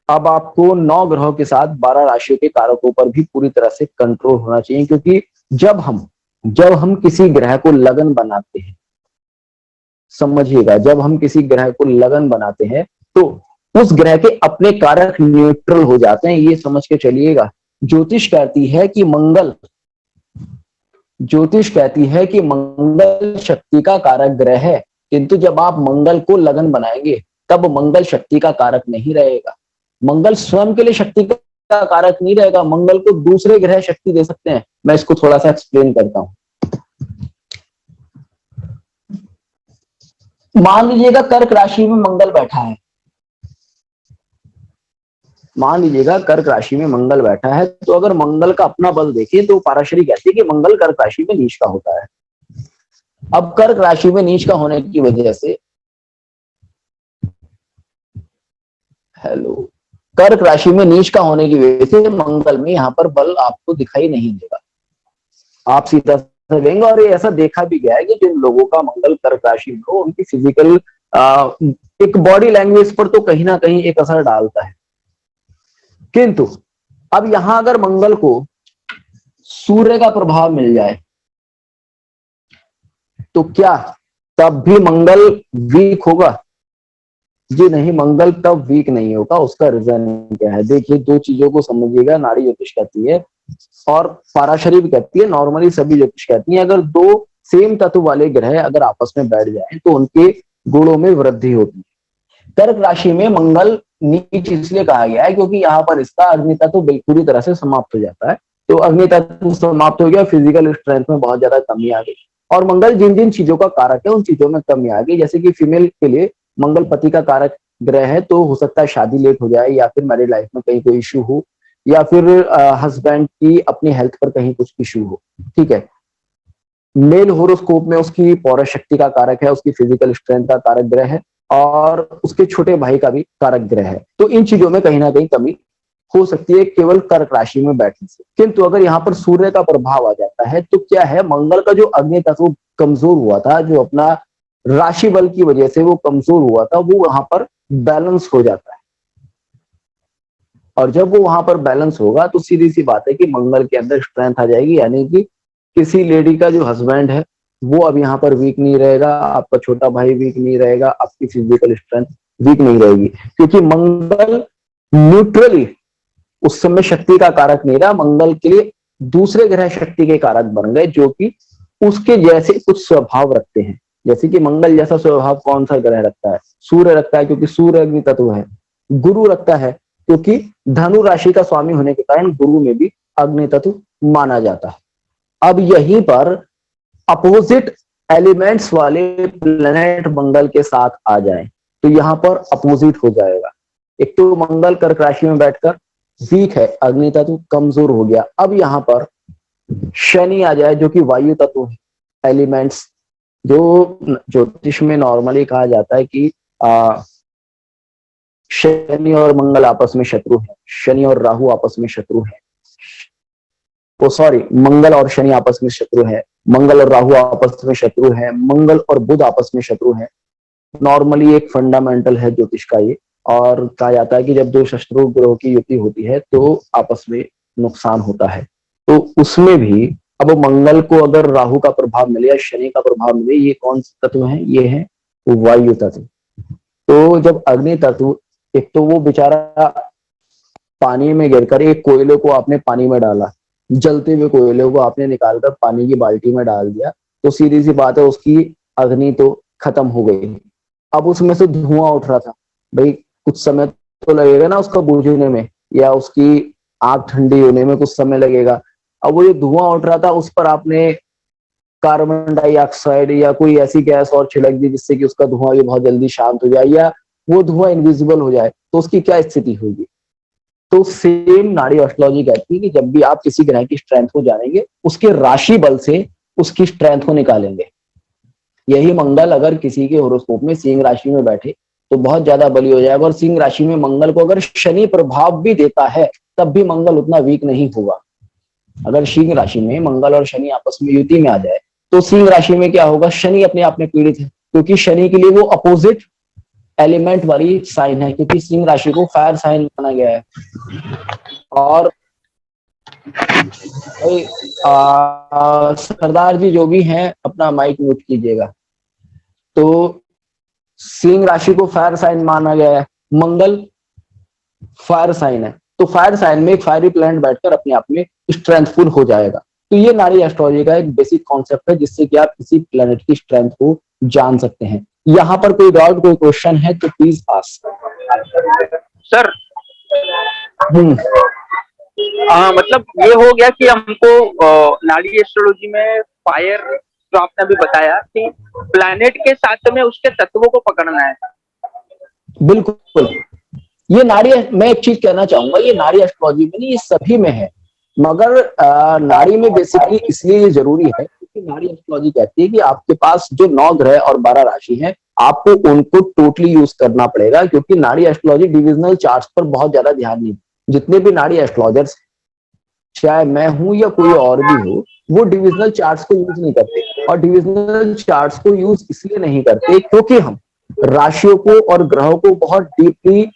अब आपको 9 ग्रहों के साथ 12 राशियों के कारकों पर भी पूरी तरह से कंट्रोल होना चाहिए, क्योंकि जब हम किसी ग्रह को लगन बनाते हैं, समझिएगा, जब हम किसी ग्रह को लगन बनाते हैं तो उस ग्रह के अपने कारक न्यूट्रल हो जाते हैं, ये समझ के चलिएगा। ज्योतिष कहती है कि मंगल ज्योतिष कहती है कि मंगल शक्ति का कारक ग्रह है, किंतु जब आप मंगल को लगन बनाएंगे तब मंगल शक्ति का कारक नहीं रहेगा। मंगल स्वयं के लिए शक्ति का कारक नहीं रहेगा, मंगल को दूसरे ग्रह शक्ति दे सकते हैं। मैं इसको थोड़ा सा एक्सप्लेन करता हूं। मान लीजिएगा कर्क राशि में मंगल बैठा है, मान लीजिएगा कर्क राशि में मंगल बैठा है, तो अगर मंगल का अपना बल देखिए तो पाराशरी कहती है कि मंगल कर्क राशि में नीच का होता है। अब कर्क राशि में नीच का होने की वजह से, हेलो, कर्क राशि में नीच का होने की वजह से मंगल में यहां पर बल आपको दिखाई नहीं देगा, आप सीधा देंगे। और ये ऐसा देखा भी गया है कि जिन लोगों का मंगल कर्क राशि में हो, उनकी फिजिकल एक बॉडी लैंग्वेज पर तो कहीं ना कहीं एक असर डालता है। किंतु अब यहां अगर मंगल को सूर्य का प्रभाव मिल जाए तो क्या तब भी मंगल वीक होगा? जी नहीं, मंगल तब वीक नहीं होगा। उसका रीजन क्या है? देखिए, दो चीजों को समझिएगा। नाड़ी ज्योतिष कहती है और पाराशरी भी कहती है, नॉर्मली सभी ज्योतिष कहती है, अगर दो सेम तत्व वाले ग्रह अगर आपस में बैठ जाएं तो उनके गुणों में वृद्धि होती है। कर्क राशि में मंगल नीच इसलिए कहा गया है क्योंकि यहाँ पर इसका अग्नि तत्व पूरी तरह से समाप्त हो जाता है। तो अग्नि तत्व समाप्त हो गया, फिजिकल स्ट्रेंथ में बहुत ज्यादा कमी आ गई। और मंगल जिन जिन चीजों का कारक है उन चीजों में कमी आ गई। जैसे कि फीमेल के लिए मंगल पति का कारक ग्रह है, तो हो सकता है शादी लेट हो जाए, या फिर मैरिड लाइफ में कहीं कोई इश्यू हो, या फिर हस्बैंड की अपनी हेल्थ पर कहीं कुछ इश्यू हो। ठीक है, मेल होरोस्कोप में उसकी पौरुष शक्ति का कारक है, उसकी फिजिकल स्ट्रेंथ का कारक ग्रह है, और उसके छोटे भाई का भी कारक ग्रह है। तो इन चीजों में कहीं ना कहीं कमी हो सकती है केवल कर्क राशि में बैठने से। किंतु अगर यहाँ पर सूर्य का प्रभाव आ जाता है तो क्या है, मंगल का जो अग्नि तत्व कमजोर हुआ था, जो अपना राशि बल की वजह से वो कमजोर हुआ था, वो वहां पर बैलेंस हो जाता है। और जब वो वहां पर बैलेंस होगा तो सीधी सी बात है कि मंगल के अंदर स्ट्रेंथ आ जाएगी, यानी कि किसी लेडी का जो हस्बैंड है वो अब यहाँ पर वीक नहीं रहेगा, आपका छोटा भाई वीक नहीं रहेगा, आपकी फिजिकल स्ट्रेंथ वीक नहीं रहेगी, क्योंकि मंगल न्यूट्रली उस समय शक्ति का कारक नहीं रहा। मंगल के लिए दूसरे ग्रह शक्ति के कारक बन गए, जो कि उसके जैसे कुछ स्वभाव रखते हैं। जैसे कि मंगल जैसा स्वभाव कौन सा ग्रह रखता है? सूर्य रखता है, क्योंकि सूर्य अग्नि तत्व है। गुरु रखता है, क्योंकि धनु राशि का स्वामी होने के कारण गुरु में भी अग्नि तत्व माना जाता है। अब यहीं पर अपोजिट एलिमेंट्स वाले प्लेनेट मंगल के साथ आ जाएं तो यहां पर अपोजिट हो जाएगा। एक तो मंगल कर्क राशि में बैठकर वीक है, अग्नि तत्व कमजोर हो गया। अब यहां पर शनि आ जाए, जो कि वायु तत्व है, एलिमेंट्स, जो ज्योतिष में नॉर्मली कहा जाता है कि शनि और मंगल आपस में शत्रु है, शनि और राहु आपस में शत्रु है, ओ सॉरी, मंगल और शनि आपस में शत्रु है, मंगल और राहु आपस में शत्रु है, मंगल और बुध आपस में शत्रु है। नॉर्मली एक फंडामेंटल है ज्योतिष का ये। और कहा जाता है कि जब दो शत्रु ग्रहों की युति होती है तो आपस में नुकसान होता है। तो उसमें भी अब मंगल को अगर राहु का प्रभाव मिले या शनि का प्रभाव मिले, ये कौन से तत्व है? ये है वायु तत्व। तो जब अग्नि तत्व, एक तो वो बेचारा पानी में गिरकर, एक कोयले को आपने पानी में डाला, जलते हुए कोयले को आपने निकालकर पानी की बाल्टी में डाल दिया, तो सीधी सी बात है उसकी अग्नि तो खत्म हो गई। अब उसमें से धुआं उठ रहा था, भाई कुछ समय तो लगेगा ना उसका बुझने में, या उसकी आग ठंडी होने में कुछ समय लगेगा। अब वो जो धुआं उठ रहा था उस पर आपने कार्बन डाइऑक्साइड या कोई ऐसी गैस और छिड़क दी जिससे कि उसका धुआं ये बहुत जल्दी शांत हो जाए, या वो धुआं इनविजिबल हो जाए, तो उसकी क्या स्थिति होगी? तो सेम नाड़ी एस्ट्रोलॉजी कहती है कि जब भी आप किसी ग्रह की स्ट्रेंथ को जानेंगे, उसके राशि बल से उसकी स्ट्रेंथ को निकालेंगे। यही मंगल अगर किसी के होरोस्कोप में सिंह राशि में बैठे तो बहुत ज्यादा बली हो जाएगा। और सिंह राशि में मंगल को अगर शनि प्रभाव भी देता है तब भी मंगल उतना वीक नहीं होगा। अगर सिंह राशि में मंगल और शनि आपस में युति में आ जाए तो सिंह राशि में क्या होगा? शनि अपने आप में पीड़ित है, क्योंकि शनि के लिए वो अपोजिट एलिमेंट वाली साइन है, क्योंकि सिंह राशि को फायर साइन माना गया है। और सरदार जी जो भी हैं अपना माइक म्यूट कीजिएगा। तो सिंह राशि को फायर साइन माना गया है, मंगल फायर साइन है, तो फायर साइन में एक फायरी प्लैनेट बैठकर अपने आप में स्ट्रेंथफुल हो जाएगा। तो ये नारी एस्ट्रोलॉजी का एक बेसिक कॉन्सेप्ट है, जिससे कि आप किसी प्लैनेट की स्ट्रेंथ को जान सकते हैं। यहाँ पर कोई डाउट, कोई क्वेश्चन है तो प्लीज आस्क सर। मतलब ये हो गया कि हमको नाड़ी एस्ट्रोलॉजी में फायर, जो आपने अभी बताया कि प्लैनेट के साथ में उसके तत्वों को पकड़ना है। बिल्कुल, ये नाड़ी, मैं एक चीज कहना चाहूंगा, ये नाड़ी एस्ट्रोलॉजी में नहीं, ये सभी में है, मगर नाड़ी में बेसिकली इसलिए ये जरूरी है क्योंकि नाड़ी एस्ट्रोलॉजी कहती है कि आपके पास जो 9 ग्रह और 12 राशि हैं, आपको उनको टोटली यूज करना पड़ेगा, क्योंकि नाड़ी एस्ट्रोलॉजी डिविजनल चार्ट्स पर बहुत ज्यादा ध्यान नहीं। जितने भी नाड़ी एस्ट्रोलॉजर्स, चाहे मैं हूं या कोई और भी हो, वो डिविजनल चार्ट्स को यूज नहीं करते। और डिविजनल चार्ट्स को यूज इसलिए नहीं करते क्योंकि हम राशियों को और ग्रहों को बहुत डीपली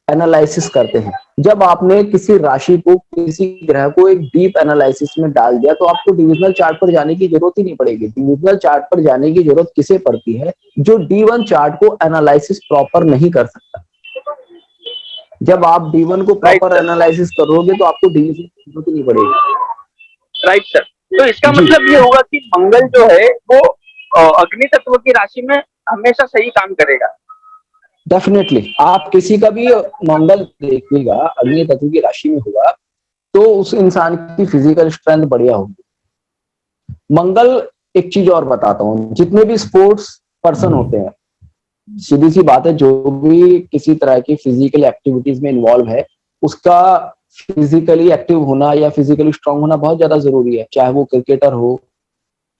एनालिसिस करते हैं। जब आपने किसी राशि को, किसी ग्रह को एक डीप एनालिसिस में डाल दिया, तो आपको डिविजनल चार्ट पर जाने की जरूरत ही नहीं पड़ेगी। डिविजनल चार्ट पर जाने की जरूरत किसे पड़ती है? जो D1 चार्ट को एनालिसिस प्रॉपर नहीं कर सकता। जब आप D1 को प्रॉपर एनालिसिस करोगे तो आपको डिविजन की जरूरत नहीं पड़ेगी। Right sir. तो इसका मतलब ये होगा कि मंगल जो है वो अग्नि तत्व की राशि में हमेशा सही काम करेगा। डेफिनेटली, आप किसी का भी मंगल देखिएगा अग्नि तत्व की राशि में होगा तो उस इंसान की फिजिकल स्ट्रेंथ बढ़िया होगी। मंगल, एक चीज और बताता हूँ, जितने भी स्पोर्ट्स पर्सन होते हैं, सीधी सी बात है, जो भी किसी तरह की फिजिकल एक्टिविटीज में इन्वॉल्व है, उसका फिजिकली एक्टिव होना या फिजिकली स्ट्रांग होना बहुत ज्यादा जरूरी है। चाहे वो क्रिकेटर हो,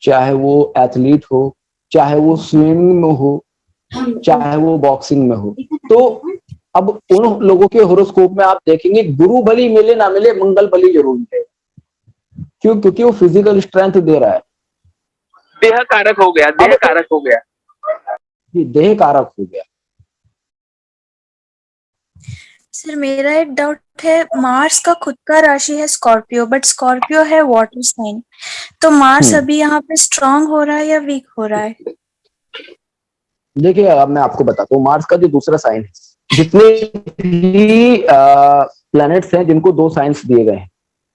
चाहे वो एथलीट हो, चाहे वो स्विमिंग में हो, चाहे वो बॉक्सिंग में हो। तो अब उन लोगों के होरोस्कोप में आप देखेंगे, गुरु बली मिले ना मिले, मंगल बली जरूर है। क्यों? क्योंकि वो फिजिकल स्ट्रेंथ दे रहा है। देह कारक हो गया, देह कारक हो गया, देह कारक हो गया। सर मेरा एक डाउट है, मार्स का खुद का राशि है स्कॉर्पियो, बट स्कॉर्पियो है वाटर साइन, तो मार्स अभी यहाँ पे स्ट्रांग हो रहा है या वीक हो रहा है? देखिए, अब मैं आपको बताता हूँ, मार्स का जो दूसरा साइन है, जितने भी प्लैनेट्स हैं जिनको 2 साइंस दिए गए हैं,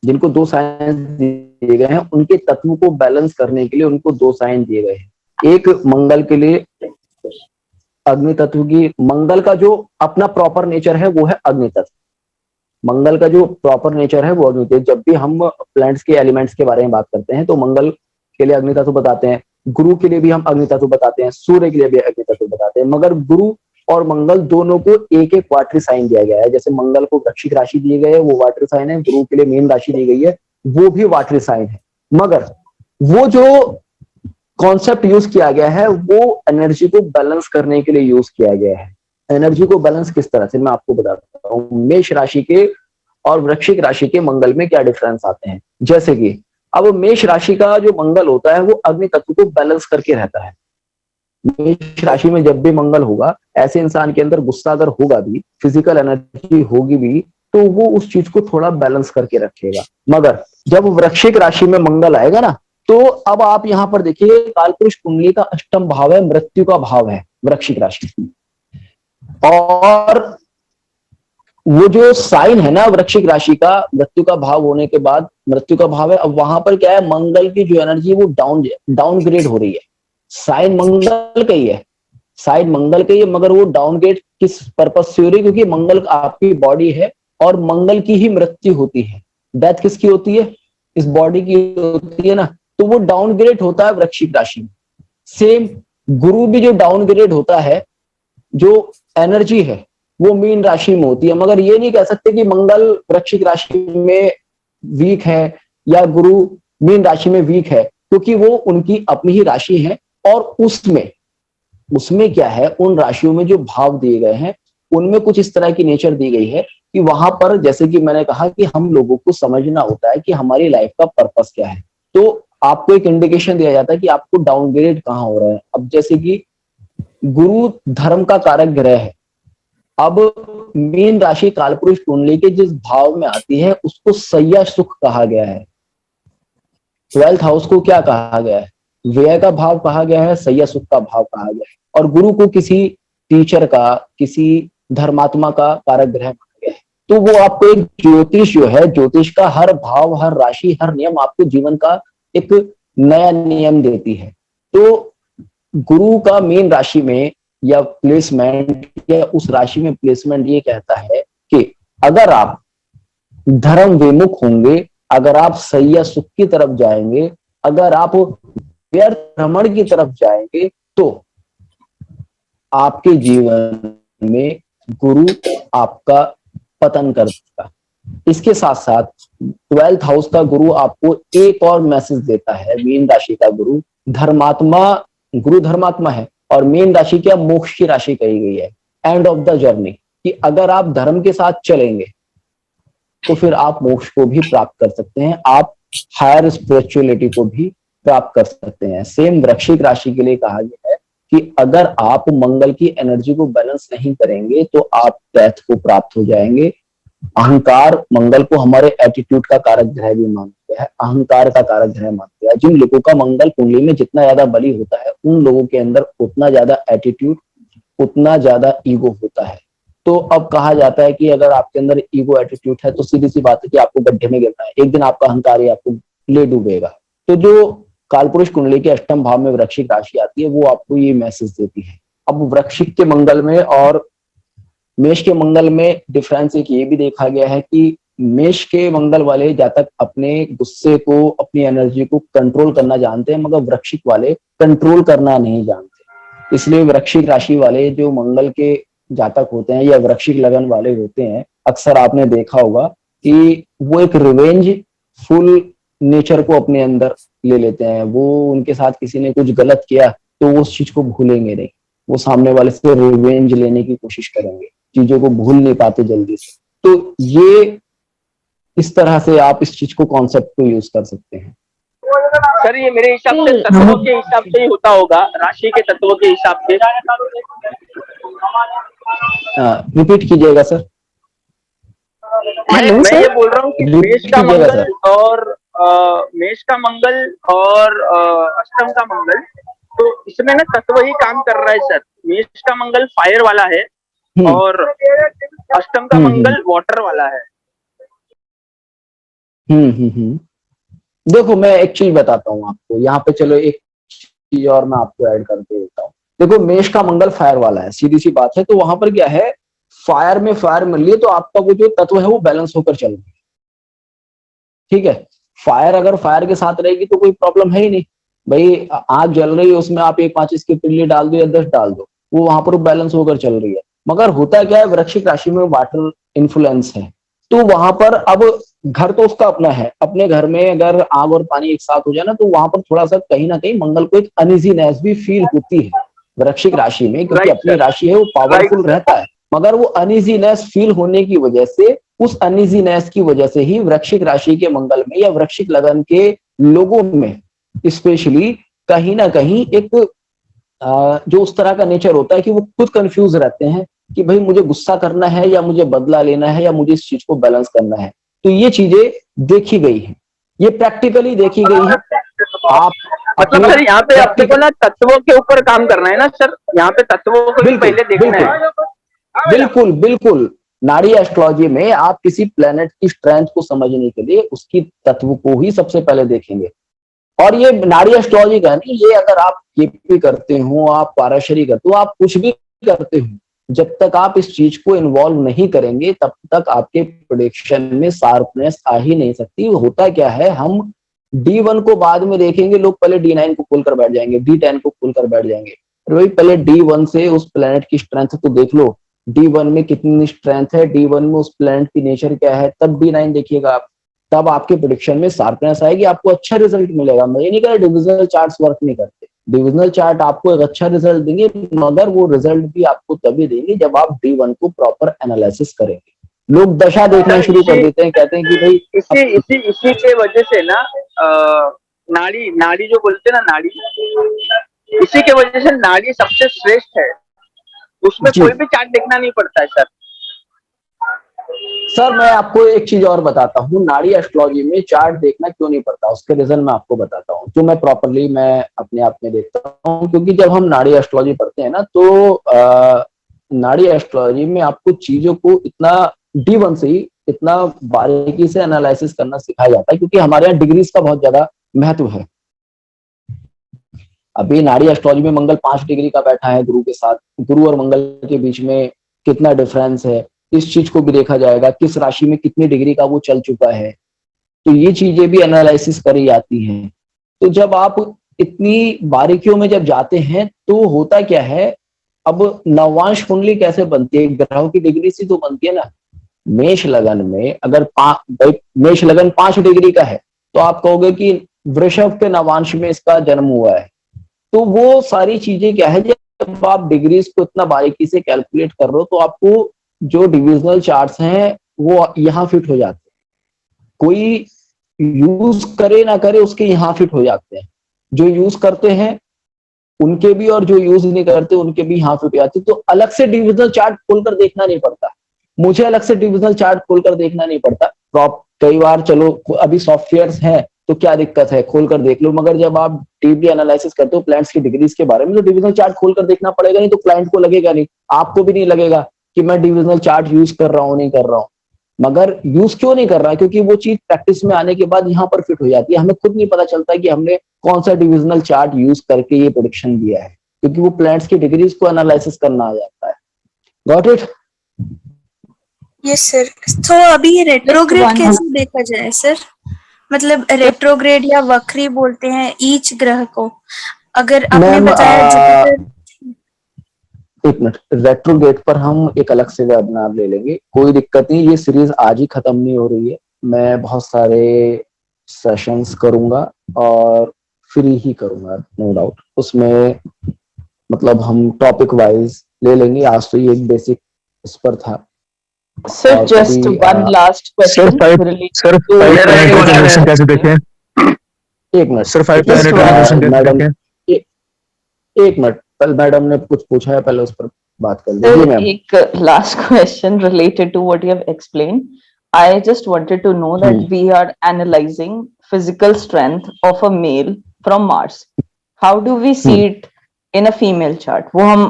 जिनको 2 साइंस दिए गए हैं, उनके तत्व को बैलेंस करने के लिए उनको 2 साइन दिए गए हैं। एक मंगल के लिए अग्नि तत्व की, मंगल का जो अपना प्रॉपर नेचर है वो है अग्नि तत्व। मंगल का जो प्रॉपर नेचर है वो अग्नि तत्व। जब भी हम प्लैनेट्स के एलिमेंट्स के बारे में बात करते हैं तो मंगल के लिए अग्नि तत्व बताते हैं, गुरु के लिए भी हम अग्नि तत्व बताते हैं, सूर्य के लिए भी अग्नि तत्व बताते हैं। मगर गुरु और मंगल दोनों को एक एक वाटरी साइन दिया गया है। जैसे मंगल को वृश्चिक राशि दी गई है, वो वाटरी साइन है, गुरु के लिए मीन राशि दी गई है, वो भी वाटरी साइन है। मगर वो जो कॉन्सेप्ट यूज किया गया है वो एनर्जी को बैलेंस करने के लिए यूज किया गया है। एनर्जी को बैलेंस किस तरह से, मैं आपको बताता हूँ। मेष राशि के और वृश्चिक राशि के मंगल में क्या डिफरेंस आते हैं। जैसे कि अब मेष राशि का जो मंगल होता है वो अग्नि तत्व को बैलेंस करके रहता है। मेष राशि में जब भी मंगल होगा, ऐसे इंसान के अंदर गुस्सा अगर होगा भी, फिजिकल एनर्जी होगी भी, तो वो उस चीज को थोड़ा बैलेंस करके रखेगा। मगर जब वृश्चिक राशि में मंगल आएगा ना, तो अब आप यहां पर देखिए, कालपुरुष कुंडली का अष्टम भाव है, मृत्यु का भाव है वृश्चिक राशि। और वो जो साइन है ना वृश्चिक राशि का, मृत्यु का भाव होने के बाद, मृत्यु का भाव है, अब वहां पर क्या है, मंगल की जो एनर्जी वो डाउनग्रेड हो रही है। साइन मंगल का ही है, साइन मंगल का ही है, मगर वो डाउनग्रेड किस पर्पज से हो रही है? क्योंकि मंगल आपकी बॉडी है और मंगल की ही मृत्यु होती है। डेथ किसकी होती है? इस बॉडी की होती है ना। तो वो डाउनग्रेड होता है वृश्चिक राशि में। सेम गुरु भी जो डाउनग्रेड होता है, जो एनर्जी है वो मीन राशि में होती है। मगर ये नहीं कह सकते कि मंगल वृश्चिक राशि में वीक है या गुरु मीन राशि में वीक है, क्योंकि वो उनकी अपनी ही राशि है। और उसमें क्या है, उन राशियों में जो भाव दिए गए हैं उनमें कुछ इस तरह की नेचर दी गई है कि वहां पर, जैसे कि मैंने कहा कि हम लोगों को समझना होता है कि हमारी लाइफ का पर्पस क्या है। तो आपको एक इंडिकेशन दिया जाता है कि आपको डाउनग्रेड कहाँ हो रहा है। अब जैसे कि गुरु धर्म का कारक ग्रह है, अब मीन राशि कालपुरुष कुंडली के जिस भाव में आती है उसको सैया सुख कहा गया है। 12th हाउस को क्या कहा गया है? व्यय का भाव कहा गया है, सैया सुख का भाव कहा गया है। और गुरु को किसी टीचर का, किसी धर्मात्मा का कारक ग्रह माना गया है। तो वो आपको एक ज्योतिष जो है, ज्योतिष का हर भाव, हर राशि, हर नियम आपको जीवन का एक नया नियम देती है। तो गुरु का मीन राशि में या प्लेसमेंट या उस राशि में प्लेसमेंट ये कहता है कि अगर आप धर्म विमुख होंगे, अगर आप सैया सुख की तरफ जाएंगे, अगर आप व्यर्थ भ्रमण की तरफ जाएंगे, तो आपके जीवन में गुरु आपका पतन कर देगा। इसके साथ साथ 12th हाउस का गुरु आपको एक और मैसेज देता है। मीन राशि का गुरु धर्मात्मा है और मीन राशि क्या, मोक्ष की राशि कही गई है, एंड ऑफ द जर्नी, कि अगर आप धर्म के साथ चलेंगे तो फिर आप मोक्ष को भी प्राप्त कर सकते हैं, आप हायर स्पिरिचुअलिटी को भी प्राप्त कर सकते हैं। सेम वृश्चिक राशि के लिए कहा गया है कि अगर आप मंगल की एनर्जी को बैलेंस नहीं करेंगे तो आप डेथ को प्राप्त हो जाएंगे। अहंकार, मंगल को हमारे एटीट्यूड का कारक ग्रह भी माना गया है, अहंकार का कारक ग्रह माना गया है। जिन लोगों का मंगल कुंडली में जितना ज्यादा बली होता है, उन लोगों के अंदर उतना ज्यादा एटीट्यूड, उतना ज्यादा ईगो होता है। तो अब कहा जाता है कि अगर आपके अंदर ईगो एटीट्यूड है तो सीधी सी बात है कि आपको गड्ढे में गिरना है, एक दिन आपका अहंकार ही आपको ले डूबेगा। तो जो कालपुरुष कुंडली के अष्टम भाव में वृश्चिक राशि आती है वो आपको ये मैसेज देती है। अब वृश्चिक के मंगल में और मेष के मंगल में डिफरेंस एक ये भी देखा गया है कि मेष के मंगल वाले जातक अपने गुस्से को, अपनी एनर्जी को कंट्रोल करना जानते हैं, मगर वृश्चिक वाले कंट्रोल करना नहीं जानते। इसलिए वृश्चिक राशि वाले जो मंगल के जातक होते हैं या वृश्चिक लगन वाले होते हैं, अक्सर आपने देखा होगा कि वो एक रिवेंज फुल नेचर को अपने अंदर ले लेते हैं। वो उनके साथ किसी ने कुछ गलत किया तो वो उस चीज को भूलेंगे नहीं, वो सामने वाले से रिवेंज लेने की कोशिश करेंगे, चीजों को भूल नहीं पाते जल्दी से। तो ये इस तरह से आप इस चीज को, कॉन्सेप्ट को यूज कर सकते हैं। सर ये मेरे हिसाब से तत्वों के हिसाब से ही होता होगा, राशि के तत्वों के हिसाब से। रिपीट कीजिएगा सर। मैं ये बोल रहा हूँ कि मेष का मंगल और मेष का मंगल और अष्टम का मंगल, तो इसमें ना तत्व ही काम कर रहा है सर। मेष का मंगल फायर वाला है और अष्टम का मंगल वाटर वाला है। देखो मैं एक चीज बताता हूँ आपको यहाँ पे, चलो एक चीज और मैं आपको ऐड करके देता हूँ। देखो मेष का मंगल फायर वाला है, सीधी सी बात है। तो वहां पर क्या है, फायर में फायर मिल रही है तो आपका वो जो तत्व है वो बैलेंस होकर चल रहा है। ठीक है, फायर अगर फायर के साथ रहेगी तो कोई प्रॉब्लम है ही नहीं। भाई आग जल रही है, उसमें आप एक 5 की तिल्ली डाल दो या 10 डाल दो, वो वहां पर बैलेंस होकर चल रही है। मगर होता क्या है, वृश्चिक राशि में वाटर इन्फ्लुएंस है, तो वहां पर अब घर तो उसका अपना है, अपने घर में अगर आग और पानी एक साथ हो जाए ना तो वहां पर थोड़ा सा कहीं ना कहीं मंगल को एक अनइजीनेस भी फील होती है वृश्चिक राशि में, क्योंकि अपनी राशि है वो पावरफुल रहता है। मगर वो अनइजीनेस फील होने की वजह से, उस अनइजीनेस की वजह से ही वृश्चिक राशि के मंगल में या वृश्चिक लगन के लोगों में स्पेशली कहीं ना कहीं एक जो उस तरह का नेचर होता है कि वो खुद कंफ्यूज रहते हैं कि भाई मुझे गुस्सा करना है या मुझे बदला लेना है या मुझे इस चीज को बैलेंस करना है। तो ये चीजें देखी गई है, ये प्रैक्टिकली देखी गई है। आप मतलब सर यहाँ पे आपको को ना तत्वों के ऊपर काम करना है ना सर, यहाँ पे तत्वों को भी पहले देखना है। बिल्कुल बिल्कुल, नाड़ी एस्ट्रोलॉजी में आप किसी प्लेनेट की स्ट्रेंथ को समझने के लिए उसकी तत्व को ही सबसे पहले देखेंगे। और ये नाड़ी एस्ट्रोलॉजी का नहीं, ये अगर आप केपी करते हो, आप पाराशरी करते हो, आप कुछ भी करते हो, जब तक आप इस चीज को इन्वॉल्व नहीं करेंगे तब तक आपके प्रेडिक्शन में शार्पनेस आ ही नहीं सकती। होता क्या है, हम D1 को बाद में देखेंगे, लोग पहले D9 को खोलकर बैठ जाएंगे, D10 को खोलकर बैठ जाएंगे। वही पहले D1 से उस प्लेनेट की स्ट्रेंथ तो देख लो, D1 में कितनी स्ट्रेंथ है, D1 में उस प्लेनेट की नेचर क्या है, तब D9 देखिएगा आप, तब आपके प्रेडिक्शन में शार्पनेस आएगी, आपको अच्छा रिजल्ट मिलेगा। मैं ये नहीं कह रहा डिविजनल चार्ट्स वर्क नहीं करते, डिविजनल चार्ट आपको एक अच्छा रिजल्ट देंगे, मगर वो रिजल्ट भी आपको तभी देंगे जब आप D1 को प्रॉपर एनालिसिस करेंगे। लोग दशा देखना शुरू कर देते हैं, कहते हैं कि भाई इसी के वजह से ना नाड़ी जो बोलते हैं ना, नाड़ी, इसी के वजह से नाड़ी सबसे श्रेष्ठ है। उसमें जी कोई भी चार्ट देखना नहीं पड़ता है सर। सर, मैं आपको एक चीज और बताता हूँ, नाड़ी एस्ट्रोलॉजी में चार्ट देखना क्यों नहीं पड़ता, उसके रीजन मैं आपको बताता हूँ, जो मैं प्रॉपरली मैं अपने आप में देखता हूँ। क्योंकि जब हम नाड़ी एस्ट्रोलॉजी पढ़ते हैं ना, तो नाड़ी एस्ट्रोलॉजी में आपको चीजों को इतना D1 से ही इतना बारीकी से एनालिसिस करना सिखाया जाता है, क्योंकि हमारे यहाँ डिग्रीज का बहुत ज्यादा महत्व है। अभी नाड़ी एस्ट्रोलॉजी में मंगल 5 डिग्री का बैठा है गुरु के साथ, गुरु और मंगल के बीच में कितना डिफरेंस है, इस चीज को भी देखा जाएगा, किस राशि में कितनी डिग्री का वो चल चुका है, तो ये चीजें भी एनालिसिस करी जाती हैं। तो जब आप इतनी बारीकियों में जब जाते हैं तो होता क्या है, अब नवांश कुंडली कैसे बनती है, ग्रहों की डिग्री से तो बनती है ना। मेष लगन में अगर मेष लगन 5 डिग्री का है, तो आप कहोगे कि वृषभ के नवांश में इसका जन्म हुआ है। तो वो सारी चीजें क्या है, जब आप डिग्रीज को इतना बारीकी से कैलकुलेट कर रहे हो, तो आपको जो डिविजनल चार्ट्स हैं वो यहाँ फिट हो जाते हैं, कोई यूज करे ना करे उसके यहाँ फिट हो जाते हैं। जो यूज करते हैं उनके भी, और जो यूज नहीं करते उनके भी यहाँ फिट हो जाते हैं। तो अलग से डिविजनल चार्ट खोलकर देखना नहीं पड़ता, मुझे अलग से डिविजनल चार्ट खोलकर देखना नहीं पड़ता। कई बार चलो अभी सॉफ्टवेयर्स हैं तो क्या दिक्कत है, खोलकर देख लो, मगर जब आप डीपली एनालिसिस करते हो प्लैंट्स की डिग्रीज के बारे में, तो डिविजनल चार्ट खोलकर देखना पड़ेगा, नहीं तो क्लाइंट को लगेगा नहीं, आपको भी नहीं लगेगा कि मैं डिविजनल चार्ट यूज कर रहा हूँ नहीं कर रहा हूँ। मगर यूज क्यों नहीं कर रहा है, क्योंकि वो चीज प्रैक्टिस में आने के बाद यहाँ पर फिट हो जाती है, हमें खुद नहीं पता चलता कि हमने कौन सा डिविजनल चार्ट यूज करके ये प्रेडिक्शन दिया है, क्योंकि वो प्लैंट्स की डिग्रीज को एनालिसिस करना आ जाता है। Got it? Yes sir. तो अभी ये रेट्रोग्रेड कैसे देखा जाए सर, मतलब रेट्रोग्रेड या वक्री बोलते हैं ईच ग्रह को, अगर आपने बताया जुपिटर। एक मिनट, रेट्रोग्रेड पर हम एक अलग से वेबिनार ले लेंगे, कोई दिक्कत नहीं, ये सीरीज आज ही खत्म नहीं हो रही है, मैं बहुत सारे सेशंस करूंगा और फ्री ही करूंगा, नो डाउट। उसमें मतलब हम टॉपिक वाइज ले लेंगे, आज तो ये एक बेसिक इस पर था। Sir just one last question sir 5 planetary generation कैसे देखें? एक मिनट सर 5 प्लैनेटरी जनरेशन कैसे देखें? एक मिनट, कल मैडम ने कुछ पूछा है, पहले उस पर बात कर Sir, लीजिए। एक last question related to what you have explained. I just wanted to know that we are analyzing physical strength of a male from Mars. How do we see it in a female chart? वो हम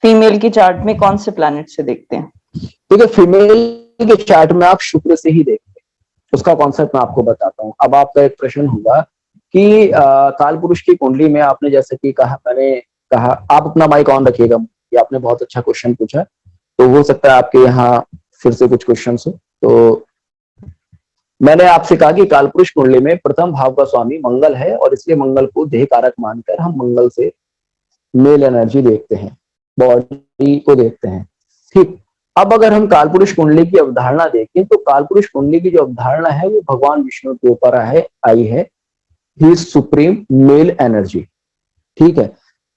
female की chart में कौन से planet से देखते हैं? देखिए, फीमेल के चार्ट में आप शुक्र से ही देखते हैं, उसका कॉन्सेप्ट मैं आपको बताता हूँ। अब आपका एक प्रश्न होगा कि काल पुरुष की कुंडली में आपने जैसे कि कहा, मैंने कहा, आप अपना माइक ऑन रखिएगा, ये आपने बहुत अच्छा क्वेश्चन पूछा, तो हो सकता है आपके यहाँ फिर से कुछ क्वेश्चन हो। तो मैंने आपसे कहा कि कालपुरुष कुंडली में प्रथम भाव का स्वामी मंगल है, और इसलिए मंगल को देह कारक मानकर हम मंगल से मेल एनर्जी देखते हैं, बॉडी को देखते हैं। ठीक, अब अगर हम कालपुरुष कुंडली की अवधारणा देखें, तो कालपुरुष कुंडली की जो अवधारणा है वो भगवान विष्णु के ऊपर आई है, he is supreme mail energy. ठीक है,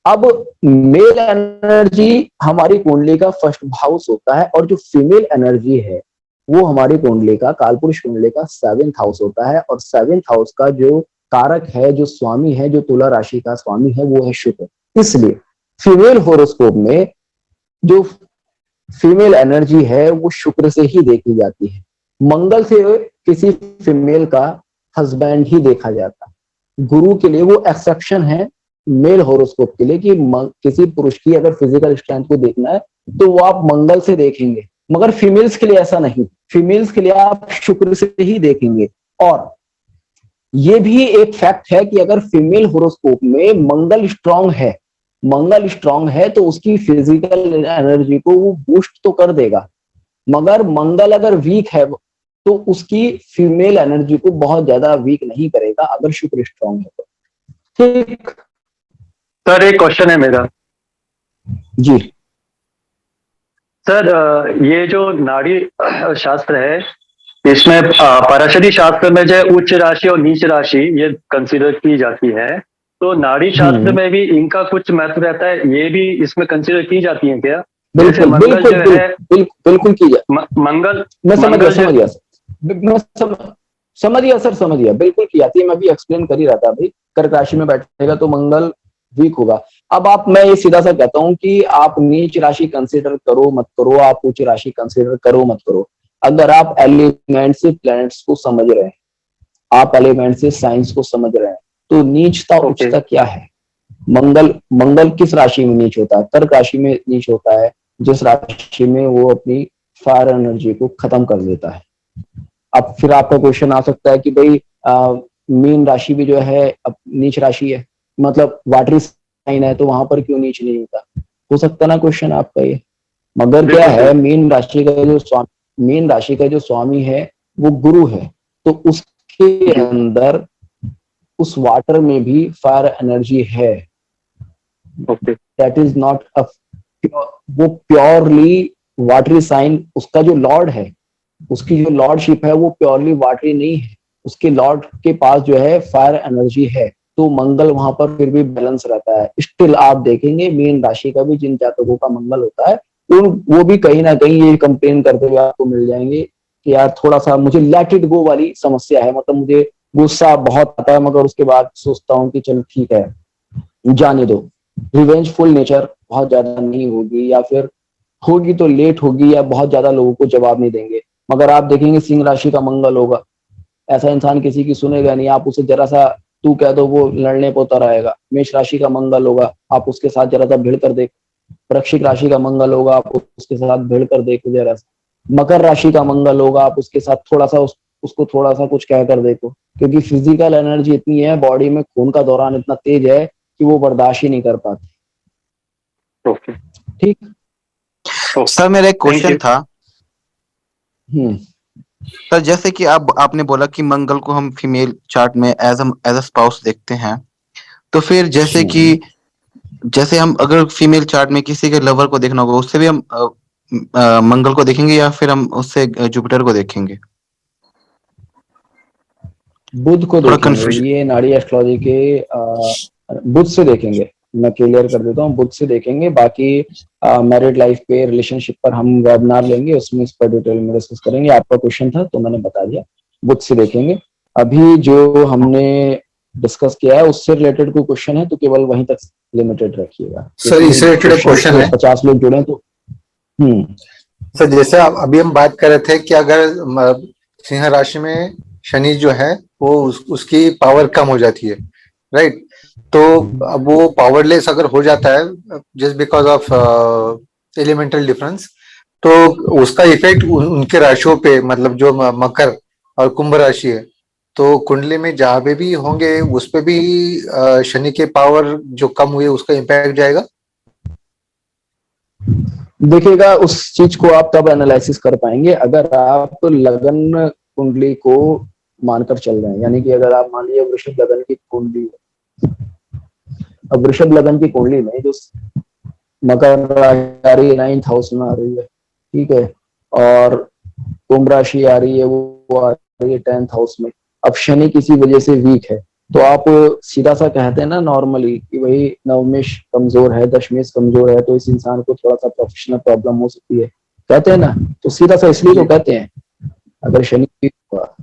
अब मेल एनर्जी हमारी कुंडली का फर्स्ट हाउस होता है, और जो फीमेल एनर्जी है वो हमारी कुंडली का, कालपुरुष कुंडली का 7th हाउस होता है, और 7th हाउस का जो कारक है, जो स्वामी है, जो तुला राशि का स्वामी है, वो है शुक्र। इसलिए फीमेल होरोस्कोप में जो फीमेल एनर्जी है वो शुक्र से ही देखी जाती है, मंगल से किसी फीमेल का हस्बैंड ही देखा जाता है। गुरु के लिए वो एक्सेप्शन है मेल होरोस्कोप के लिए, कि किसी पुरुष की अगर फिजिकल स्ट्रेंथ को देखना है तो वो आप मंगल से देखेंगे, मगर फीमेल्स के लिए ऐसा नहीं, फीमेल्स के लिए आप शुक्र से ही देखेंगे। और ये भी एक फैक्ट है कि अगर फीमेल होरोस्कोप में मंगल स्ट्रांग है तो उसकी फिजिकल एनर्जी को वो बूस्ट तो कर देगा, मगर मंगल अगर वीक है तो उसकी फीमेल एनर्जी को बहुत ज्यादा वीक नहीं करेगा, अगर शुक्र स्ट्रांग है तो। ठीक सर, एक क्वेश्चन है मेरा जी सर, ये जो नाड़ी शास्त्र है, इसमें पराशरी शास्त्र में जो उच्च राशि और नीच राशि ये कंसीडर की जाती है, तो नाड़ी शास्त्र में भी इनका कुछ महत्व रहता है, ये भी इसमें कंसीडर की जाती है क्या? बिल्कुल बिल्कुल की जाए। मंगल, मैं समझ गया सर, समझ गया, बिल्कुल की जाती है। मैं भी एक्सप्लेन कर ही रहा था भाई, कर्क राशि में बैठेगा तो मंगल वीक होगा। अब आप, मैं ये सीधा सा कहता हूं कि आप नीच राशि कंसीडर करो मत करो, आप उच्च राशि कंसीडर करो मत करो, अगर आप एलिमेंट से प्लैनेट्स को समझ रहे हैं, आप एलिमेंट से साइंस को समझ रहे हैं, तो नीचता ओके उच्चता क्या है? मंगल, मंगल किस राशि में नीच होता है? कर्क राशि में नीच होता है, जिस राशि में वो अपनी फायर एनर्जी को खत्म कर देता है। अब फिर आपका क्वेश्चन आ सकता है कि भाई मीन राशि भी जो है अब नीच राशि है, मतलब वाटरी साइन है, तो वहां पर क्यों नीच नहीं होता? हो सकता है ना क्वेश्चन आपका ये। मगर क्या बिल्कुल है, सही। मीन राशि का जो स्वामी, मीन राशि का जो स्वामी है वो गुरु है, तो उसके जी अंदर उस वाटर में भी फायर एनर्जी है। Okay that is not a, वो प्योरली वाटरी साइन, उसका जो लॉर्ड है, उसकी जो लॉर्डशिप है वो प्योरली वाटरी नहीं है, उसके लॉर्ड के पास जो है फायर एनर्जी है, तो मंगल वहां पर फिर भी बैलेंस रहता है। स्टिल आप देखेंगे मीन राशि का भी जिन जातकों का मंगल होता है, वो भी कहीं ना कहीं ये कंप्लेन करते हुए आपको मिल जाएंगे कि यार थोड़ा सा मुझे लेट इट गो वाली समस्या है, मतलब मुझे गुस्सा बहुत आता है, मगर उसके बाद सोचता हूँ कि चलो ठीक है, जाने दो। रिवेंजफुल नेचर बहुत ज्यादा नहीं होगी, या फिर होगी तो लेट होगी, या बहुत ज्यादा लोगों को जवाब नहीं देंगे। मगर आप देखेंगे सिंह राशि का मंगल होगा, ऐसा इंसान किसी की सुनेगा नहीं, आप उसे जरा सा तू कह दो वो लड़ने पे उतर आएगा। मेष राशि का मंगल होगा, आप उसके साथ जरा सा भिड़ कर देखो। वृश्चिक राशि का मंगल होगा, आप उसके साथ भिड़ कर देखो जरा सा। मकर राशि का मंगल होगा, आप उसके साथ थोड़ा सा उसको थोड़ा सा कुछ कह कर देखो, क्योंकि फिजिकल एनर्जी इतनी है बॉडी में, खून का दौरान इतना तेज है कि वो बर्दाश्त ही नहीं कर पाते। ओके ठीक। सर मेरा एक थैंक क्वेश्चन यू। था। हम्म। सर जैसे कि आपने बोला कि मंगल को हम फीमेल चार्ट में एज अ स्पाउस देखते हैं, तो फिर जैसे कि जैसे हम अगर फीमेल चार्ट में किसी के लवर को देखना होगा, उससे भी हम मंगल को देखेंगे, या फिर हम उससे जुपिटर को देखेंगे? बुध को थोड़ा देखेंगे, कंफ्यूजन। ये नाड़ी एस्ट्रोलॉजी के बुध से देखेंगे। मैं क्लियर कर देता हूँ, बुध से देखेंगे। बाकी मैरिड लाइफ पे, रिलेशनशिप पर हम वेबिनार लेंगे, उसमें इस पर डिटेल में डिस्कस करेंगे। आपका क्वेश्चन था तो मैंने बता दिया, बुध से देखेंगे। अभी जो हमने डिस्कस किया है उससे रिलेटेड कोई क्वेश्चन है तो केवल वहीं तक लिमिटेड रखिएगा। सर इससे रिलेटेड एक क्वेश्चन है 50 लोग जुड़े तो। सर, जैसे अभी हम बात कर रहे थे कि अगर सिंह राशि में शनि जो है वो उसकी पावर कम हो जाती है, राइट? तो अब वो पावरलेस अगर हो जाता है just because of elemental difference, तो उसका इफेक्ट उनके राशियों पे, मतलब जो मकर और कुंभ राशि है, तो कुंडली में जहां पे भी होंगे उस पे भी शनि के पावर जो कम हुई है उसका इम्पैक्ट जाएगा। देखिएगा, उस चीज को आप तब एनालिसिस कर पाएंगे अगर आप लगन कुंडली को मानकर चल रहे हैं। यानी कि अगर आप मान लीजिए वृषभ लगन की कुंडली है, अब वृषभ लगन की कुंडली में जो मकर राशि आ रही है 9th हाउस में आ रही है, ठीक है, और कुंभ राशि आ रही है वो आ रही है 10th हाउस में। अब शनि किसी वजह से वीक है, तो आप सीधा सा कहते हैं ना नॉर्मली कि भाई नवमेश कमजोर है, दशमेश कमजोर है, तो इस इंसान को थोड़ा सा प्रोफेशनल प्रॉब्लम हो सकती है, कहते हैं ना। तो सीधा सा इसलिए तो कहते हैं, अगर शनि वीक हुआ,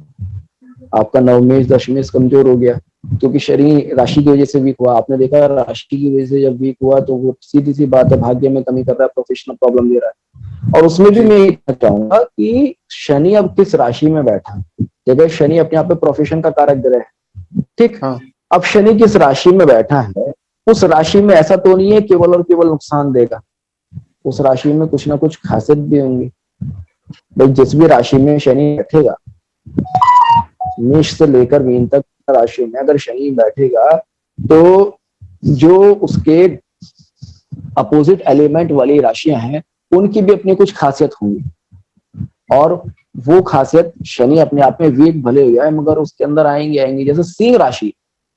आपका नवमेश दशमेश कमजोर हो गया, क्योंकि शनि राशि की वजह से वीक हुआ। आपने देखा राशि की वजह से जब वीक हुआ तो वो सीधी सी बात है, भाग्य में कमी कर रहा है, प्रोफेशनल प्रॉब्लम दे रहा है। और उसमें भी मैं ये कहना चाहूंगा कि शनि अब किस राशि में बैठा, जगह शनि अपने आप में प्रोफेशन का कारक ग्रह है, ठीक। हाँ। अब शनि किस राशि में बैठा है, उस राशि में ऐसा तो नहीं है केवल और केवल नुकसान देगा, उस राशि में कुछ ना कुछ खासियत भी होंगी। भाई जिस भी राशि में शनि बैठेगा, मेष से लेकर मीन तक राशि में अगर शनि बैठेगा, तो जो उसके अपोजिट एलिमेंट वाली राशियां हैं उनकी भी अपनी कुछ खासियत होंगी। और वो खासियत शनि अपने आप में वीक भले हुआ है मगर उसके अंदर आएंगे आएंगे। जैसे सिंह राशि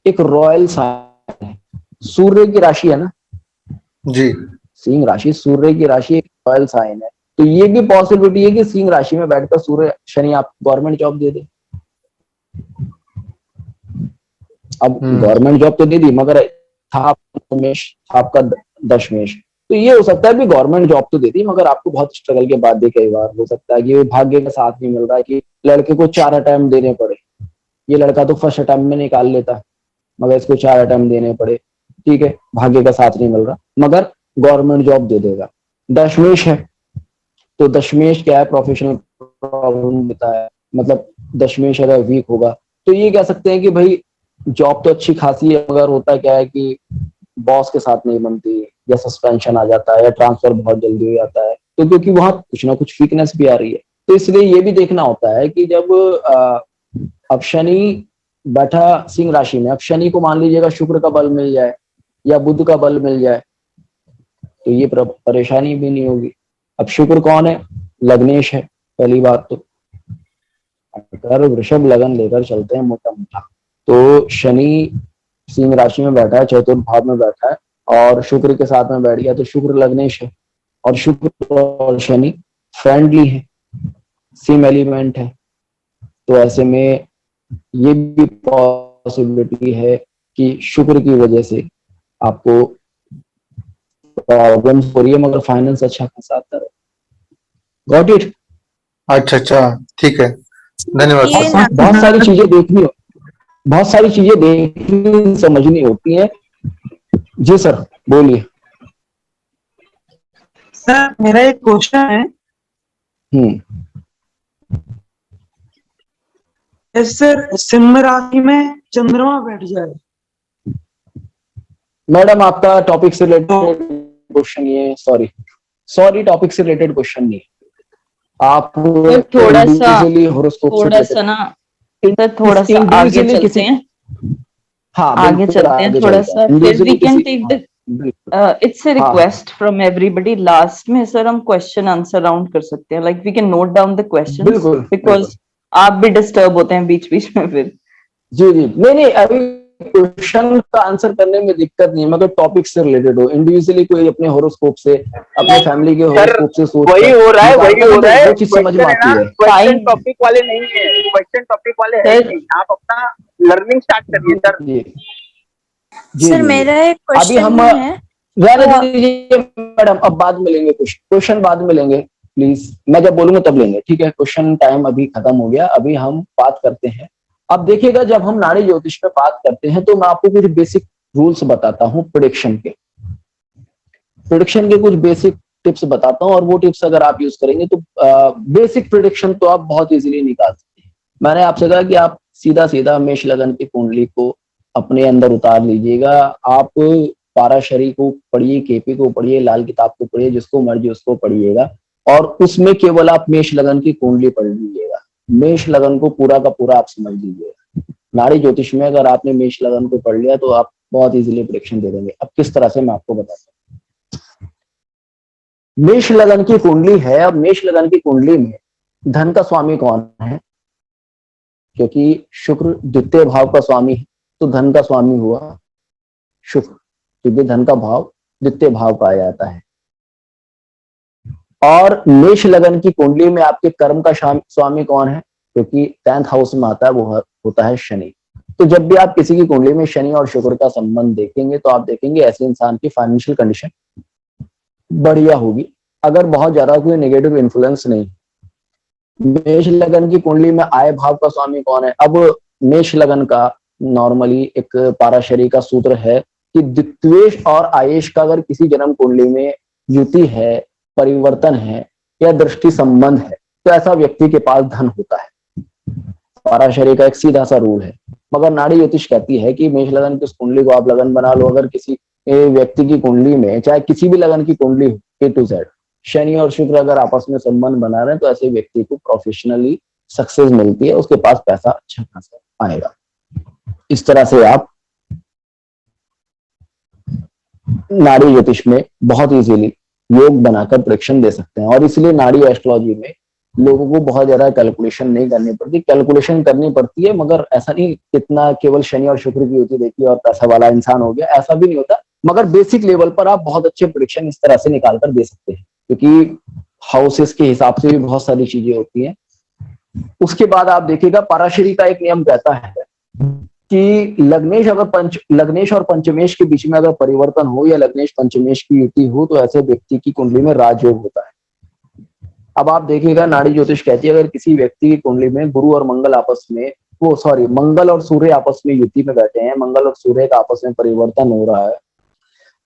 एक रॉयल साइन है, सूर्य की राशि है ना जी। सिंह राशि सूर्य की राशि एक रॉयल साइन है, तो ये भी पॉसिबिलिटी है कि सिंह राशि में बैठकर सूर्य शनि आप गवर्नमेंट जॉब दे दे। अब गवर्नमेंट जॉब तो दे दी मगर था आपका दशमेश, तो ये हो सकता है भी गवर्नमेंट जॉब तो देती मगर आपको बहुत स्ट्रगल के बाद दे। कई बार हो सकता है कि भाग्य का साथ नहीं मिल रहा है कि लड़के को 4 अटेम्प्ट देने पड़े। ये लड़का तो फर्स्ट अटेम्प्ट में निकाल लेता मगर इसको 4 अटेम्प्ट देने पड़े, ठीक है, भाग्य का साथ नहीं मिल रहा, मगर गवर्नमेंट जॉब दे देगा। दशमेश है, तो दशमेश क्या है, प्रोफेशनल प्रॉब्लम देता है, मतलब दशमेश अगर वीक होगा तो ये कह सकते हैं कि भाई जॉब तो अच्छी खासी है, मगर होता क्या है कि बॉस के साथ नहीं बनती, या सस्पेंशन आ जाता है, या ट्रांसफर बहुत जल्दी हो जाता है, तो क्योंकि वहां कुछ ना कुछ वीकनेस भी आ रही है। तो इसलिए ये भी देखना होता है कि जब अब शनि बैठा सिंह राशि में, अब शनि को मान लीजिएगा शुक्र का बल मिल जाए या बुध का बल मिल जाए तो ये परेशानी भी नहीं होगी। अब शुक्र कौन है, लग्नेश है। पहली बात तो अगर वृषभ लगन लेकर चलते हैं मोटा मोटा, तो शनि सिंह राशि में बैठा है, चतुर्थ भाव में बैठा है और शुक्र के साथ में बैठ गया, तो शुक्र लग्नेश है और शुक्र और शनि फ्रेंडली है, सेम एलिमेंट है। तो ऐसे में ये भी पॉसिबिलिटी है कि शुक्र की वजह से आपको प्रॉब्लम्स हो रही है, मगर फाइनेंस अच्छा खासा आता है। Got it? अच्छा, ठीक है, धन्यवाद ये सर। ना बहुत सारी चीजें देखनी हो, बहुत सारी चीजें देखनी समझनी होती है। जी सर बोलिए। सर मेरा एक क्वेश्चन है, सर सिंह राशि में चंद्रमा बैठ जाए मैडम आपका टॉपिक से रिलेटेड क्वेश्चन ये, सॉरी टॉपिक से रिलेटेड क्वेश्चन नहीं है। आप तो थोड़ा सा ना सर, थोड़ा सा आगे चलते हैं। हाँ आगे चलते हैं थोड़ा सा, फिर we can take the it's a request from everybody. Last में सर हम क्वेश्चन आंसर राउंड कर सकते हैं, like we can note down the questions, because आप भी डिस्टर्ब होते हैं बीच बीच में फिर। जी नहीं, अभी क्वेश्चन का आंसर करने में दिक्कत नहीं है, मगर टॉपिक से रिलेटेड हो, इंडिविजुअली कोई अपने हॉरोस्कोप से, अपने फैमिली के हॉरोस्कोप से सोच, वही हो रहा है वो चीज समझ में आती है। क्वेश्चन टॉपिक वाले नहीं है, क्वेश्चन टॉपिक वाले है नहीं। आप अपना लर्निंग स्टार्ट करिए सर। सर मेरा एक अभी हम मैडम अब बाद में लेंगे, क्वेश्चन बाद में लेंगे प्लीज, मैं जब बोलूंगा तब लेंगे, ठीक है? क्वेश्चन टाइम अभी खत्म हो गया, अभी हम बात करते हैं। अब देखिएगा, जब हम नाड़ी ज्योतिष पे बात करते हैं तो मैं आपको कुछ बेसिक रूल्स बताता हूँ प्रेडिक्शन के कुछ बेसिक टिप्स बताता हूँ, और वो टिप्स अगर आप यूज करेंगे तो बेसिक प्रेडिक्शन तो आप बहुत इजीली निकाल सकते हैं। मैंने आपसे कहा कि आप सीधा सीधा मेष लगन की कुंडली को अपने अंदर उतार लीजिएगा। आप पाराशरी को पढ़िए, केपी को पढ़िए, लाल किताब को पढ़िए, जिसको मर्जी उसको पढ़िएगा, और उसमें केवल आप मेष लगन की कुंडली पढ़ लीजिएगा। मेष लगन को पूरा का पूरा आप समझ लीजिएगा। नाड़ी ज्योतिष में अगर आपने मेष लगन को पढ़ लिया तो आप बहुत इजीली प्रेडिक्शन दे देंगे। अब किस तरह से मैं आपको बताता हूँ। मेष लगन की कुंडली है, अब मेष लगन की कुंडली में धन का स्वामी कौन है? क्योंकि शुक्र द्वितीय भाव का स्वामी है, तो धन का स्वामी हुआ शुक्र, क्योंकि धन का भाव द्वितीय भाव का आ जाता है। और मेष लगन की कुंडली में आपके कर्म का स्वामी कौन है? क्योंकि 10th हाउस में आता है, वो होता है शनि। तो जब भी आप किसी की कुंडली में शनि और शुक्र का संबंध देखेंगे तो आप देखेंगे ऐसे इंसान की फाइनेंशियल कंडीशन बढ़िया होगी, अगर बहुत ज्यादा कोई नेगेटिव इन्फ्लुएंस नहीं। मेष लगन की कुंडली में आय भाव का स्वामी कौन है? अब मेष लगन का नॉर्मली एक पाराशरी का सूत्र है कि द्वित्वेश और आयेश का अगर किसी जन्म कुंडली में युति है, परिवर्तन है या दृष्टि संबंध है, तो ऐसा व्यक्ति के पास धन होता है। पाराशरी का एक सीधा सा रूल है। मगर नाड़ी ज्योतिष कहती है कि मेष लगन की उस कुंडली को आप लगन बना लो। अगर किसी व्यक्ति की कुंडली में, चाहे किसी भी लगन की कुंडली हो, A to Z, शनि और शुक्र अगर आपस में संबंध बना रहे हैं, तो ऐसे व्यक्ति को प्रोफेशनली सक्सेस मिलती है, उसके पास पैसा अच्छा खासा आएगा। इस तरह से आप नाड़ी ज्योतिष में बहुत इजीली योग बनाकर प्रेडिक्शन दे सकते हैं। और इसलिए नाड़ी एस्ट्रोलॉजी में लोगों को बहुत ज्यादा कैलकुलेशन नहीं करनी पड़ती, कैलकुलेशन करनी पड़ती है, मगर ऐसा नहीं कितना केवल शनि और शुक्र की युति देखी और पैसा वाला इंसान हो गया, ऐसा भी नहीं होता। मगर बेसिक लेवल पर आप बहुत अच्छे प्रेडिक्शन इस तरह से निकाल कर दे सकते हैं, क्योंकि हाउसेस के हिसाब से भी बहुत सारी चीजें होती हैं। उसके बाद आप देखिएगा, पाराशरी का एक नियम कहता है कि लग्नेश और पंचमेश के बीच में अगर परिवर्तन हो या लग्नेश पंचमेश की युति हो, तो ऐसे व्यक्ति की कुंडली में राजयोग होता है। अब आप देखिएगा, नाड़ी ज्योतिष कहती है अगर किसी व्यक्ति की कुंडली में गुरु और मंगल आपस में, मंगल और सूर्य आपस में युति में बैठे हैं, मंगल और सूर्य का आपस में परिवर्तन हो रहा है,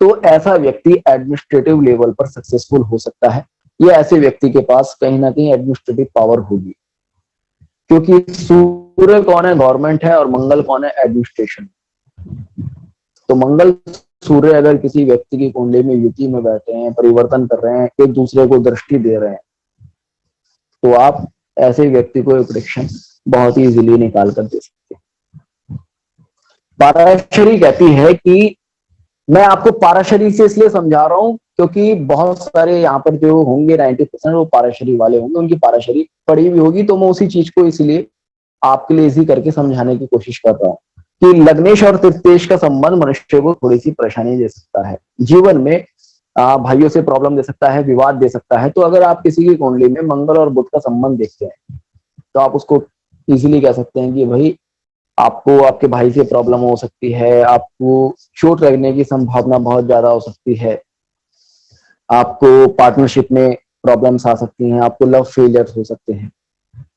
तो ऐसा व्यक्ति एडमिनिस्ट्रेटिव लेवल पर सक्सेसफुल हो सकता है, या ऐसे व्यक्ति के पास कहीं ना कहीं एडमिनिस्ट्रेटिव पावर होगी, क्योंकि सूर्य कौन है, गवर्नमेंट है, और मंगल कौन है, एडमिनिस्ट्रेशन। तो मंगल सूर्य अगर किसी व्यक्ति की कुंडली में युति में बैठे हैं, परिवर्तन कर रहे हैं, एक दूसरे को दृष्टि दे रहे हैं, तो आप ऐसे व्यक्ति को प्रेडिक्शन बहुत ही इजीली निकाल कर दे सकते हैं। पाराशरी कहती है कि मैं आपको पाराशरी से इसलिए समझा रहा हूं क्योंकि बहुत सारे यहाँ पर जो होंगे 90% वो पाराशरी वाले होंगे, उनकी पाराशरी पड़ी हुई होगी, तो मैं उसी चीज को इसलिए आपके लिए इजी करके समझाने की कोशिश कर रहा हूँ कि लग्नेश और तृतीयेश का संबंध मनुष्य को थोड़ी सी परेशानी दे सकता है, जीवन में भाइयों से प्रॉब्लम दे सकता है, विवाद दे सकता है। तो अगर आप किसी की कुंडली में मंगल और बुध का संबंध देखते हैं तो आप उसको इजीली कह सकते हैं कि भाई आपको आपके भाई से प्रॉब्लम हो सकती है, आपको चोट लगने की संभावना बहुत ज्यादा हो सकती है, आपको पार्टनरशिप में प्रॉब्लम्स आ सकती हैं, आपको लव फेलियर्स हो सकते हैं।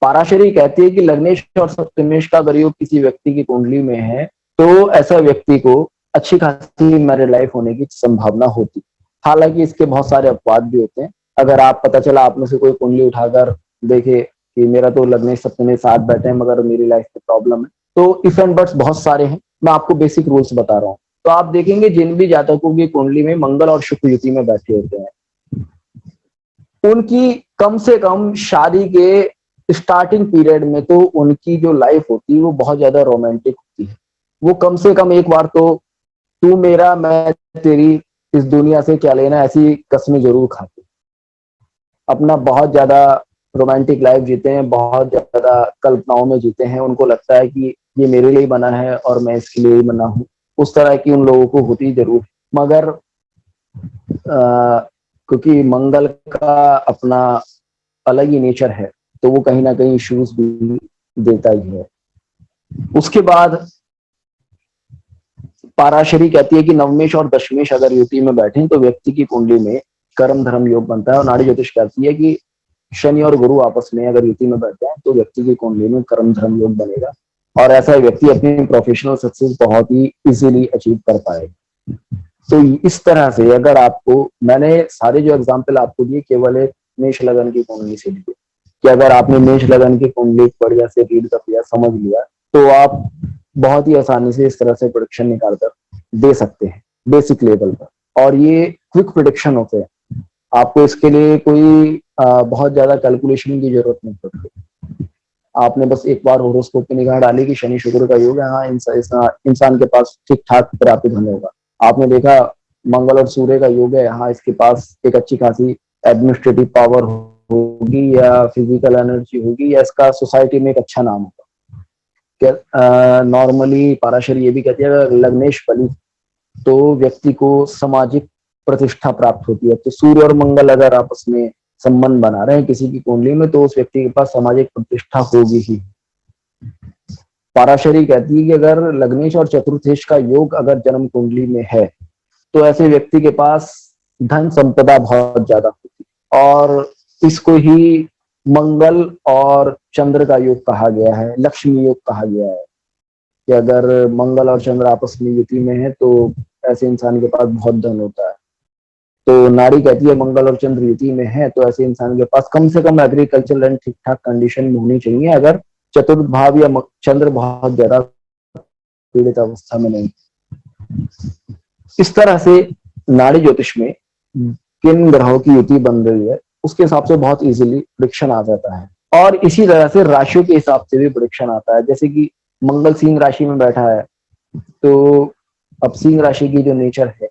पाराशरी कहती है कि लग्नेश और सप्तमेश का अगर योग किसी व्यक्ति की कुंडली में है तो ऐसा व्यक्ति को अच्छी खासी मैरिड लाइफ होने की संभावना होती। हालांकि इसके बहुत सारे अपवाद भी होते हैं। अगर आप पता चला आप में से कोई कुंडली उठाकर देखे कि मेरा तो लग्नेश सप्तमेश साथ बैठे हैं मगर मेरी लाइफ में प्रॉब्लम है, तो इफ एंड बट्स बहुत सारे हैं, मैं आपको बेसिक रूल्स बता रहा हूँ। तो आप देखेंगे जिन भी जातकों की कुंडली में मंगल और शुक्र युति में बैठे होते हैं, उनकी कम से कम शादी के स्टार्टिंग पीरियड में तो उनकी जो लाइफ होती है वो बहुत ज्यादा रोमांटिक होती है। वो कम से कम एक बार तो तू मेरा मैं तेरी इस दुनिया से क्या लेना ऐसी कस्में जरूर खाते, अपना बहुत ज्यादा रोमांटिक लाइफ जीते हैं, बहुत ज्यादा कल्पनाओं में जीते हैं। उनको लगता है कि ये मेरे लिए बना है और मैं इसके लिए ही बना हूँ। उस तरह की उन लोगों को होती जरूर, मगर क्योंकि मंगल का अपना अलग ही नेचर है तो वो कहीं ना कहीं इश्यूज भी देता ही है। उसके बाद पाराशरी कहती है कि नवमेश और दशमेश अगर युति में बैठे तो व्यक्ति की कुंडली में कर्म धर्म योग बनता है। और नाड़ी ज्योतिष कहती है कि शनि और गुरु आपस में अगर युति में बैठते हैं तो व्यक्ति की कुंडली में कर्म धर्म योग बनेगा और ऐसा व्यक्ति अपनी प्रोफेशनल सक्सेस बहुत ही इजीली अचीव कर पाएगा। तो इस तरह से अगर आपको, मैंने सारे जो एग्जाम्पल आपको दिए केवल एक मेष लगन की कुंडली से लिए, कि अगर आपने मेष लगन की कुंडली बढ़िया से रीड कर लिया, समझ लिया, तो आप बहुत ही आसानी से इस तरह से प्रेडिक्शन निकाल कर दे सकते हैं बेसिक लेवल पर। और ये क्विक प्रेडिक्शन होते हैं, आपको इसके लिए कोई बहुत ज्यादा कैलकुलेशन की जरूरत नहीं पड़ती। आपने बस एक बार होरोस्कोप की निगाह डाली कि शनि शुक्र का योग है, हाँ इंसान के पास ठीक ठाक प्राप्त धन होगा। आपने देखा मंगल और सूर्य का योग है, हाँ इसके पास एक अच्छी खासी एडमिनिस्ट्रेटिव पावर होगी या फिजिकल एनर्जी होगी या इसका सोसाइटी में एक अच्छा नाम होगा। नॉर्मली पाराशरी ये भी कहती है लग्नेश बली तो व्यक्ति को सामाजिक प्रतिष्ठा प्राप्त होती है। तो सूर्य और मंगल अगर आपस में संबंध बना रहे हैं किसी की कुंडली में तो उस व्यक्ति के पास सामाजिक प्रतिष्ठा होगी ही। पाराशरी कहती है कि अगर लग्नेश और चतुर्थेश का योग अगर जन्म कुंडली में है तो ऐसे व्यक्ति के पास धन संपदा बहुत ज्यादा होती है। और इसको ही मंगल और चंद्र का योग कहा गया है, लक्ष्मी योग कहा गया है, कि अगर मंगल और चंद्र आपस में युति में है तो ऐसे इंसान के पास बहुत धन होता है। तो नाड़ी कहती है मंगल और चंद्र युति में है तो ऐसे इंसान के पास कम से कम एग्रीकल्चर एंड ठीक ठाक कंडीशन में होनी चाहिए, अगर चतुर्थ भाव या चंद्र बहुत ज्यादा पीड़ित अवस्था में नहीं। इस तरह से नाड़ी ज्योतिष में किन ग्रहों की युति बन रही है उसके हिसाब से बहुत इजीली प्रेडिक्शन आ जाता है। और इसी तरह से राशियों के हिसाब से भी प्रेडिक्शन आता है। जैसे कि मंगल सिंह राशि में बैठा है तो अब सिंह राशि की जो नेचर है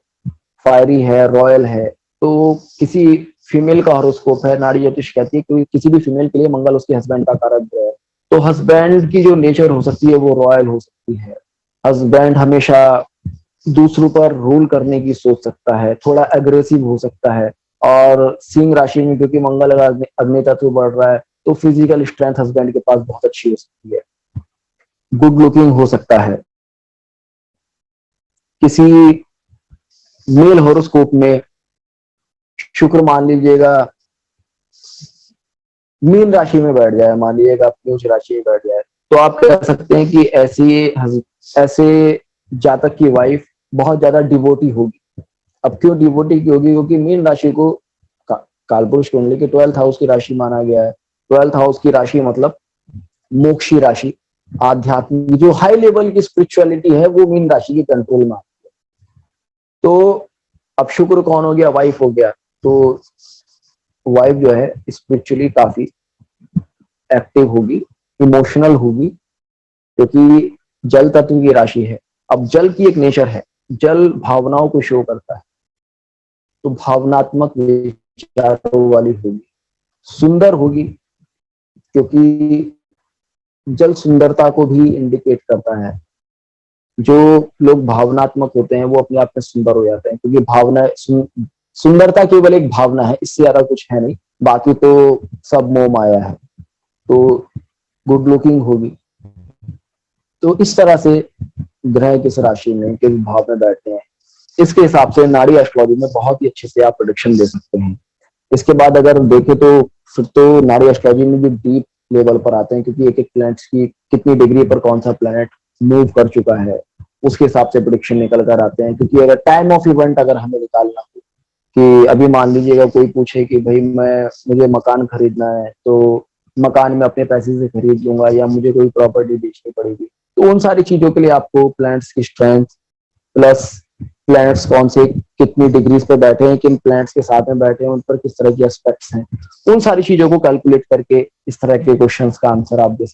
फायरी है, रॉयल है, तो किसी फीमेल का हॉरोस्कोप है, नाड़ी ज्योतिष कहती है कि किसी भी फीमेल के लिए मंगल उसके हस्बैंड का कारक है, तो हस्बैंड की जो नेचर हो सकती है वो रॉयल हो सकती है। हस्बैंड हमेशा दूसरों पर रूल करने की सोच सकता है, थोड़ा एग्रेसिव हो सकता है। और सिंह राशि में क्योंकि मंगल अगर अग्नि तत्व बढ़ रहा है तो फिजिकल स्ट्रेंथ हस्बैंड के पास बहुत अच्छी हो सकती है, गुड लुकिंग हो सकता है। किसी मेल हॉरोस्कोप में शुक्र मान लीजिएगा मीन राशि में बैठ जाए, मान लीजिएगा मेष राशि में बैठ जाए, तो आप कह सकते हैं कि ऐसे जातक की वाइफ बहुत ज्यादा डिवोटी होगी, अब क्यों डिवोटी की होगी? क्योंकि मीन राशि को कालपुरुष कुंडली के 12th हाउस की राशि माना गया है। 12th हाउस की राशि मतलब मोक्षी राशि, आध्यात्मिक, जो हाई लेवल की स्पिरिचुअलिटी है वो मीन राशि के कंट्रोल में आती है। तो अब शुक्र कौन हो गया? वाइफ हो गया। तो वाइफ जो है स्पिरिचुअली काफी एक्टिव होगी, इमोशनल होगी, क्योंकि जल तत्व की राशि है। अब जल की एक नेचर है, जल भावनाओं को शो करता है, तो भावनात्मक विचारों वाली होगी, सुंदर होगी, क्योंकि जल सुंदरता को भी इंडिकेट करता है। जो लोग भावनात्मक होते हैं वो अपने आप में सुंदर हो जाते हैं, क्योंकि भावना सुंदरता केवल एक भावना है, इससे ज्यादा कुछ है नहीं, बाकी तो सब मोह माया है। तो गुड लुकिंग होगी। तो इस तरह से ग्रह किस राशि में किस भाव में बैठते हैं, इसके हिसाब से नाड़ी एस्ट्रोलॉजी में बहुत ही अच्छे से आप प्रेडिक्शन दे सकते हैं। इसके बाद अगर देखें तो फिर तो नाड़ी एस्ट्रोलॉजी में भी डीप लेवल पर आते हैं, क्योंकि एक एक प्लैनेट्स की कितनी डिग्री पर कौन सा प्लैनेट मूव कर चुका है, उसके हिसाब से प्रेडिक्शन निकल कर आते हैं। क्योंकि अगर टाइम ऑफ इवेंट अगर हमें निकालना हो, कि अभी मान लीजिएगा कोई पूछे कि भाई मुझे मकान खरीदना है, तो मकान में अपने पैसे से खरीद लूंगा या मुझे कोई प्रॉपर्टी बेचनी पड़ेगी, तो उन सारी चीजों के लिए आपको प्लैनेट्स की स्ट्रेंथ प्लस प्लैनेट्स कौन से कितनी डिग्रीज पे बैठे हैं, किन प्लैनेट्स के साथ में बैठे हैं, उन पर किस तरह के एस्पेक्ट्स हैं, उन सारी चीजों को कैलकुलेट करके इस तरह के क्वेश्चंस का आंसर आप दे सकते हैं।